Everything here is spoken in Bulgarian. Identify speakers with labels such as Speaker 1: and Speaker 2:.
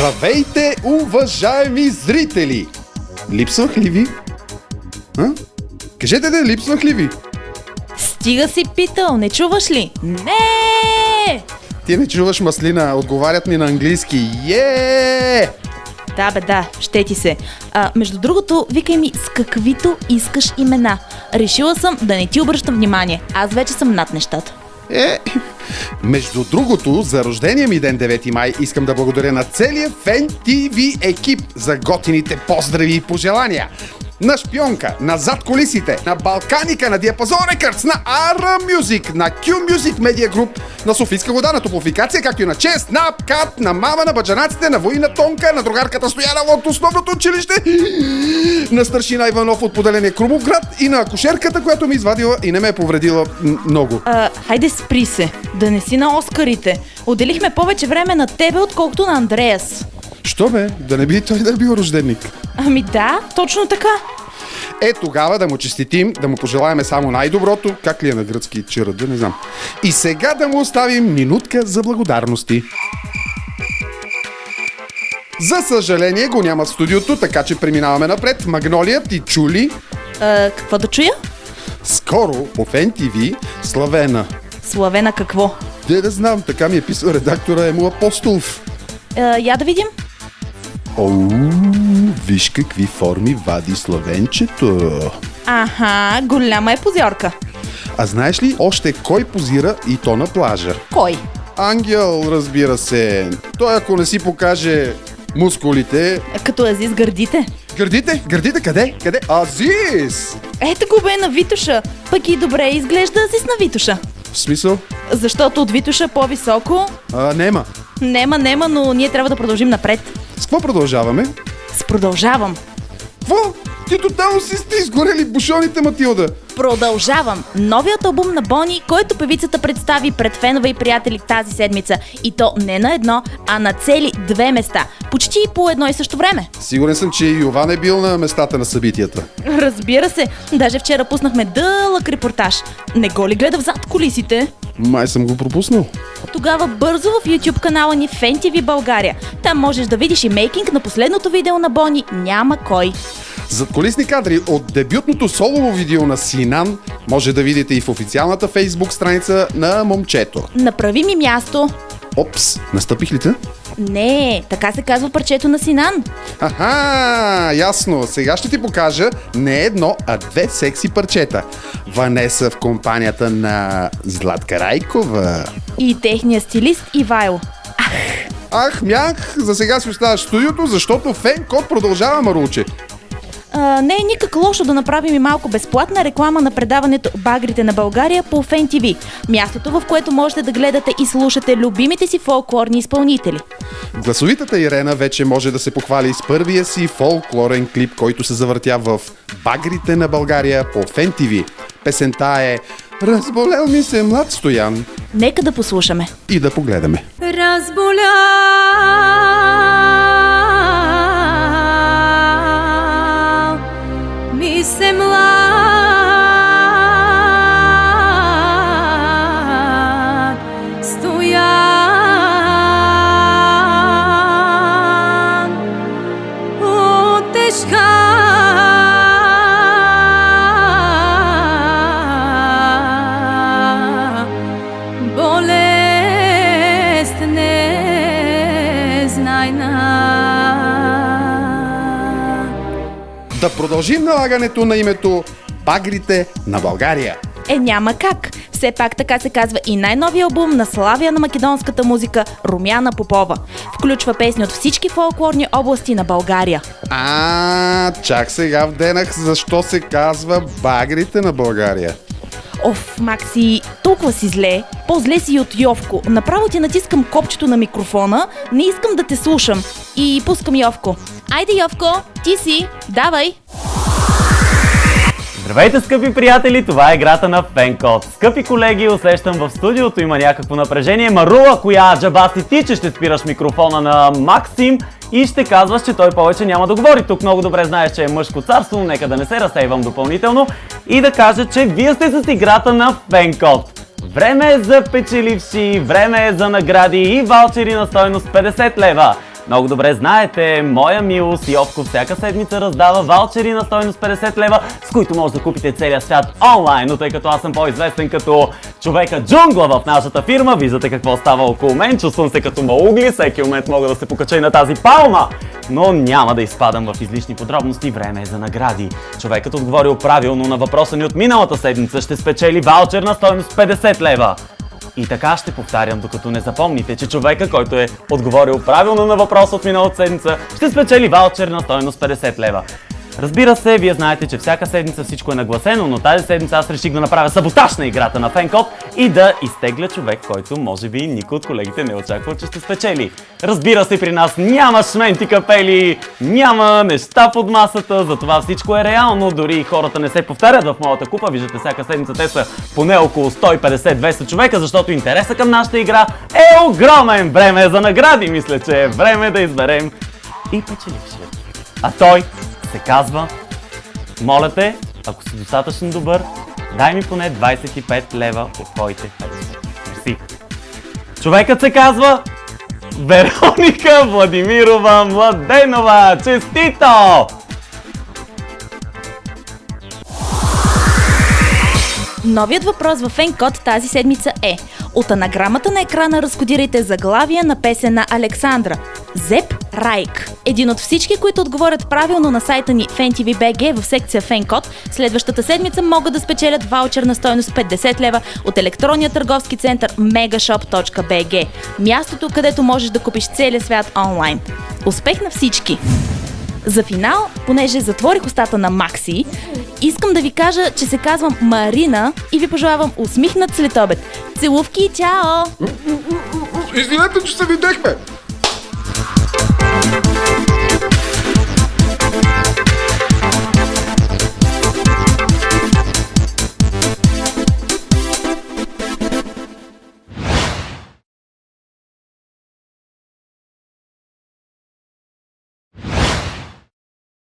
Speaker 1: Здравейте, уважаеми зрители! Липсвах ли ви? Кажете да, липсвах ли ви?
Speaker 2: Стига си питал, не чуваш ли? Не!
Speaker 1: Ти не чуваш, маслина, отговарят ми на английски.
Speaker 2: Да бе, да, ще ти се. Между другото, викай ми с каквито искаш имена. Решила съм да не ти обръщам внимание. Аз вече съм над нещата.
Speaker 1: Между другото, за рождения ми ден 9 май искам да благодаря на целия Фен ТВ екип за готините поздрави и пожелания. На Шпионка, на Зад колисите, на Балканика, на Диапазон Рекърдс, на Ара Мюзик, на Q Music Media Group, на Софийска вода, на Топлофикация, както и на Чест, на КАТ, на Мама, на баджанаците, на Воина Тонка, на другарката Стоянова от основното училище, на старшина Иванов от поделение Крумовград и на акушерката, която ми извадила и не ме е повредила много.
Speaker 2: Хайде спри се, да не си на Оскарите. Отделихме повече време на тебе, отколкото на Андреас.
Speaker 1: Що бе? Да не би той да е бил рожденник?
Speaker 2: Ами да, точно така.
Speaker 1: Тогава да му честитим, да му пожелаем само най-доброто, как ли е на гръцки чирът, да не знам. И сега да му оставим минутка за благодарности. За съжаление го няма в студиото, така че преминаваме напред. Магнолия, ти чули?
Speaker 2: Какво да чуя?
Speaker 1: Скоро по Фен ТВ Славена.
Speaker 2: Славена какво?
Speaker 1: Да знам, така ми е писал редактора Емо Апостолов.
Speaker 2: Я да видим.
Speaker 1: Виж какви форми вади Славенчето.
Speaker 2: Аха, голяма е позорка.
Speaker 1: А знаеш ли още кой позира и то на плажа?
Speaker 2: Кой?
Speaker 1: Ангел, разбира се. Той ако не си покаже мускулите...
Speaker 2: Като Азис гърдите.
Speaker 1: Гърдите? Гърдите къде? Къде? Азис!
Speaker 2: Ето го бе на Витоша. Пък и добре изглежда Азис на Витоша.
Speaker 1: В смисъл?
Speaker 2: Защото от Витоша по-високо...
Speaker 1: Нема.
Speaker 2: Нема, но ние трябва да продължим напред.
Speaker 1: С какво продължаваме?
Speaker 2: С продължавам.
Speaker 1: Какво? Ти тотално си сте изгорели бушоните, Матилда.
Speaker 2: Продължавам. Новият албум на Бони, който певицата представи пред фенове и приятели тази седмица. И то не на едно, а на цели 2 места. Почти по едно и също време.
Speaker 1: Сигурен съм, че и Йован е бил на местата на събитията.
Speaker 2: Разбира се. Даже вчера пуснахме дълъг репортаж. Не го ли гледа в зад колисите?
Speaker 1: Май съм го пропуснал.
Speaker 2: Тогава бързо в YouTube канала ни Фен ТВ България. Там можеш да видиш и мейкинг на последното видео на Бони "Няма кой".
Speaker 1: Задкулисни кадри от дебютното солово видео на Синан може да видите и в официалната фейсбук страница на момчето.
Speaker 2: Направи ми място.
Speaker 1: Опс, настъпих ли те?
Speaker 2: Не, така се казва парчето на Синан.
Speaker 1: Ясно. Сега ще ти покажа не едно, а 2 секси парчета. Ванеса в компанията на Златка Райкова.
Speaker 2: И техния стилист Ивайло.
Speaker 1: Мях, за сега си оставаш в студиото, защото Фен Код продължава, Марулче.
Speaker 2: Не е никак лошо да направим и малко безплатна реклама на предаването "Багрите на България" по Фен ТВ. Мястото, в което можете да гледате и слушате любимите си фолклорни изпълнители.
Speaker 1: Гласовитата Ирена вече може да се похвали с първия си фолклорен клип, който се завъртя в "Багрите на България" по Фен ТВ. Песента е "Разболел ми се млад Стоян".
Speaker 2: Нека да послушаме.
Speaker 1: И да погледаме.
Speaker 3: Ми се млад Стоян от тежка болест незнайна.
Speaker 1: Да продължим налагането на името "Багрите на България".
Speaker 2: Няма как. Все пак така се казва и най-новия албум на славия на македонската музика Румяна Попова. Включва песни от всички фолклорни области на България.
Speaker 1: Чак сега вденах защо се казва "Багрите на България".
Speaker 2: Макси, толкова си зле. По-зле си и от Йовко. Направо ти натискам копчето на микрофона, не искам да те слушам. И пускам Йовко. Айде, Йовко, ти си, давай!
Speaker 4: Здравейте, скъпи приятели, това е играта на Фенкод. Скъпи колеги, усещам в студиото има някакво напрежение. Марула, коя джаба си ти, че ще спираш микрофона на Максим и ще казваш, че той повече няма да говори. Тук много добре знаеш, че е мъжко царство, нека да не се разсейвам допълнително и да кажа, че вие сте с играта на Фенкод. Време е за печеливши, време е за награди и ваучери на стойност 50 лева. Много добре знаете, моя милост Йовко всяка седмица раздава ваучери на стойност 50 лева, с които може да купите целия свят онлайн, но тъй като аз съм по-известен като човека джунгла в нашата фирма, виждате какво става около мен, чувствам се като маугли, всеки момент мога да се покача и на тази палма, но няма да изпадам в излишни подробности, време е за награди. Човекът отговорил правилно на въпроса ни от миналата седмица ще спечели ваучер на стойност 50 лева. И така ще повтарям, докато не запомните, че човека, който е отговорил правилно на въпроса от миналата седмица, ще спечели ваучер на стойност 50 лева. Разбира се, вие знаете, че всяка седмица всичко е нагласено, но тази седмица аз реших да направя саботаж на играта на Фенкод и да изтегля човек, който може би никой от колегите не е очаквал, че ще спечели. Разбира се, при нас няма шменти капели, няма неща под масата, затова всичко е реално, дори и хората не се повтарят в моята купа, виждате всяка седмица те са поне около 150-200 човека, защото интереса към нашата игра е огромен. Време е за награди, мисля, че е време да изберем и печелившия. А той се казва, моля те, ако си достатъчно добър, дай ми поне 25 лева от твоите 50. Мерси. Човекът се казва Вероника Владимирова Младенова. Честито!
Speaker 2: Новият въпрос в Фенкод тази седмица е: от анаграмата на екрана разкодирайте заглавие на песен на Александра. Зеп Райк. Един от всички, които отговорят правилно на сайта ни FenTV.bg в секция Фенкод, следващата седмица могат да спечелят ваучер на стойност 50 лева от електронния търговски център megashop.bg. Мястото, където можеш да купиш целия свят онлайн. Успех на всички! За финал, понеже затворих устата на Макси, искам да ви кажа, че се казвам Марина и ви пожелавам усмихнат следобед. Целувки, чао!
Speaker 1: Извинете, че се видяхме!